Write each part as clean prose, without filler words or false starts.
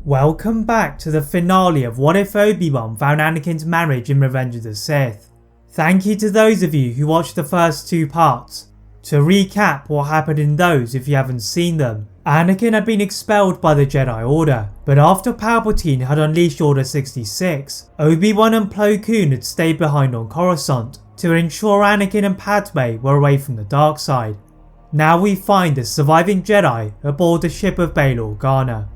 Welcome back to the finale of What If Obi-Wan Found Anakin's Marriage in Revenge of the Sith. Thank you to those of you who watched the first two parts. To recap what happened in those if you haven't seen them, Anakin had been expelled by the Jedi Order, but after Palpatine had unleashed Order 66, Obi-Wan and Plo Koon had stayed behind on Coruscant to ensure Anakin and Padme were away from the dark side. Now we find the surviving Jedi aboard the ship of Bail Organa.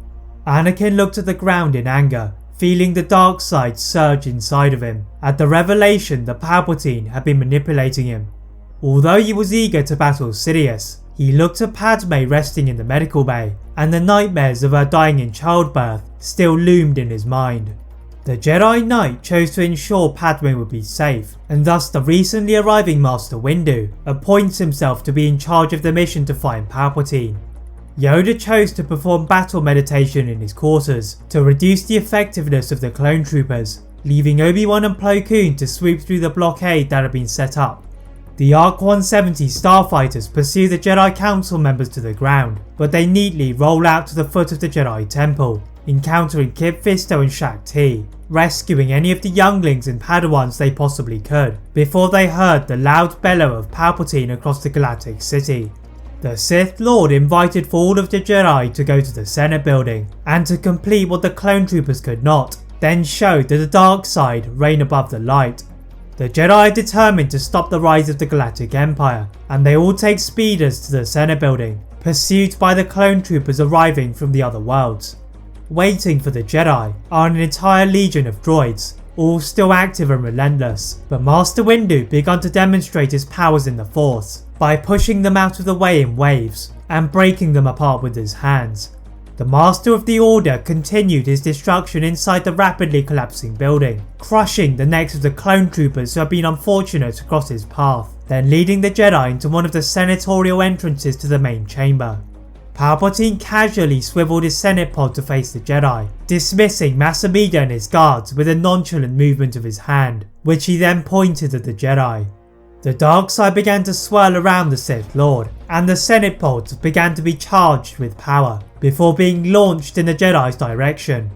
Anakin looked at the ground in anger, feeling the dark side surge inside of him at the revelation that Palpatine had been manipulating him. Although he was eager to battle Sidious, he looked at Padme resting in the medical bay, and the nightmares of her dying in childbirth still loomed in his mind. The Jedi Knight chose to ensure Padme would be safe, and thus the recently arriving Master Windu appoints himself to be in charge of the mission to find Palpatine. Yoda chose to perform battle meditation in his quarters to reduce the effectiveness of the clone troopers, leaving Obi-Wan and Plo Koon to swoop through the blockade that had been set up. The ARC-170 starfighters pursue the Jedi Council members to the ground, but they neatly roll out to the foot of the Jedi Temple, encountering Kit Fisto and Shaak Ti, rescuing any of the younglings and Padawans they possibly could, before they heard the loud bellow of Palpatine across the galactic city. The Sith Lord invited for all of the Jedi to go to the Senate building and to complete what the clone troopers could not, then showed that the dark side reigned above the light. The Jedi are determined to stop the rise of the Galactic Empire, and they all take speeders to the Senate building, pursued by the clone troopers arriving from the other worlds. Waiting for the Jedi are an entire legion of droids, all still active and relentless, but Master Windu began to demonstrate his powers in the Force by pushing them out of the way in waves and breaking them apart with his hands. The Master of the Order continued his destruction inside the rapidly collapsing building, crushing the necks of the clone troopers who had been unfortunate to cross his path, then leading the Jedi into one of the senatorial entrances to the main chamber. Palpatine casually swiveled his Senate pod to face the Jedi, dismissing Amidala and his guards with a nonchalant movement of his hand, which he then pointed at the Jedi. The dark side began to swirl around the Sith Lord, and the Senate pods began to be charged with power, before being launched in the Jedi's direction.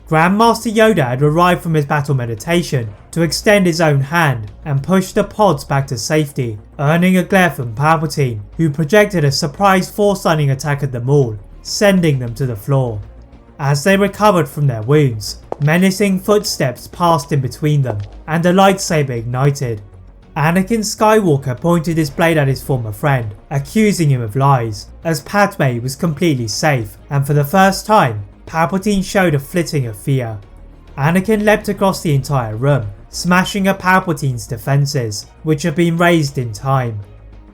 Grandmaster Yoda had arrived from his battle meditation to extend his own hand and push the pods back to safety, earning a glare from Palpatine, who projected a surprise force lightning attack at them all, sending them to the floor. As they recovered from their wounds, menacing footsteps passed in between them, and a lightsaber ignited. Anakin Skywalker pointed his blade at his former friend, accusing him of lies, as Padme was completely safe, and for the first time, Palpatine showed a flitting of fear. Anakin leapt across the entire room, smashing at Palpatine's defences, which had been raised in time.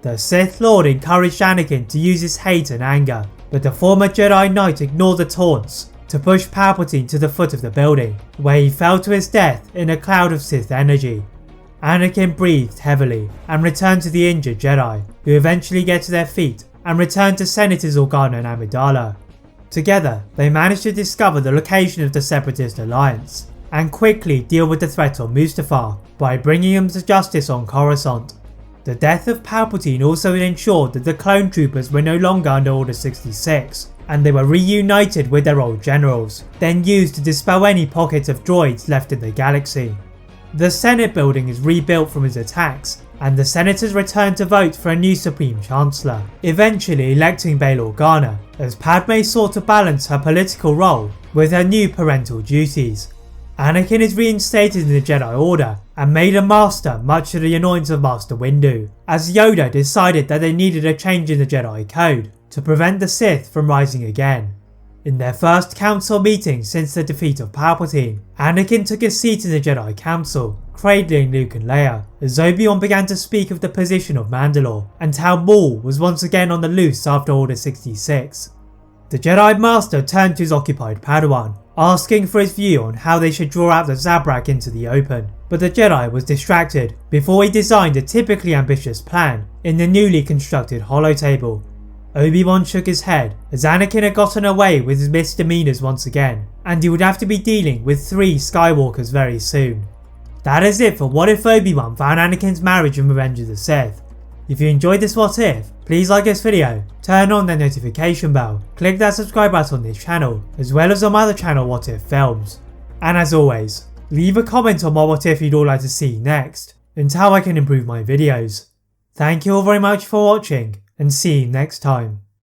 The Sith Lord encouraged Anakin to use his hate and anger, but the former Jedi Knight ignored the taunts to push Palpatine to the foot of the building, where he fell to his death in a cloud of Sith energy. Anakin breathed heavily and returned to the injured Jedi, who eventually get to their feet and return to Senators Organa and Amidala. Together, they managed to discover the location of the Separatist Alliance and quickly deal with the threat on Mustafar by bringing him to justice on Coruscant. The death of Palpatine also ensured that the clone troopers were no longer under Order 66, and they were reunited with their old generals, then used to dispel any pockets of droids left in the galaxy. The Senate building is rebuilt from his attacks, and the senators return to vote for a new Supreme Chancellor, eventually electing Bail Organa, as Padme sought to balance her political role with her new parental duties. Anakin is reinstated in the Jedi Order and made a Master, much to the annoyance of Master Windu, as Yoda decided that they needed a change in the Jedi Code to prevent the Sith from rising again. In their first council meeting since the defeat of Palpatine, Anakin took a seat in the Jedi Council, cradling Luke and Leia, as Obi-Wan began to speak of the position of Mandalore and how Maul was once again on the loose after Order 66. The Jedi Master turned to his occupied Padawan, asking for his view on how they should draw out the Zabrak into the open, but the Jedi was distracted before he designed a typically ambitious plan in the newly constructed holotable. Obi-Wan shook his head as Anakin had gotten away with his misdemeanors once again, and he would have to be dealing with 3 Skywalkers very soon. That is it for What If Obi-Wan Found Anakin's Marriage in Revenge of the Sith. If you enjoyed this what if, please like this video, turn on the notification bell, click that subscribe button on this channel, as well as on my other channel What If Films. And as always, leave a comment on what if you'd all like to see next, and how I can improve my videos. Thank you all very much for watching, and see you next time.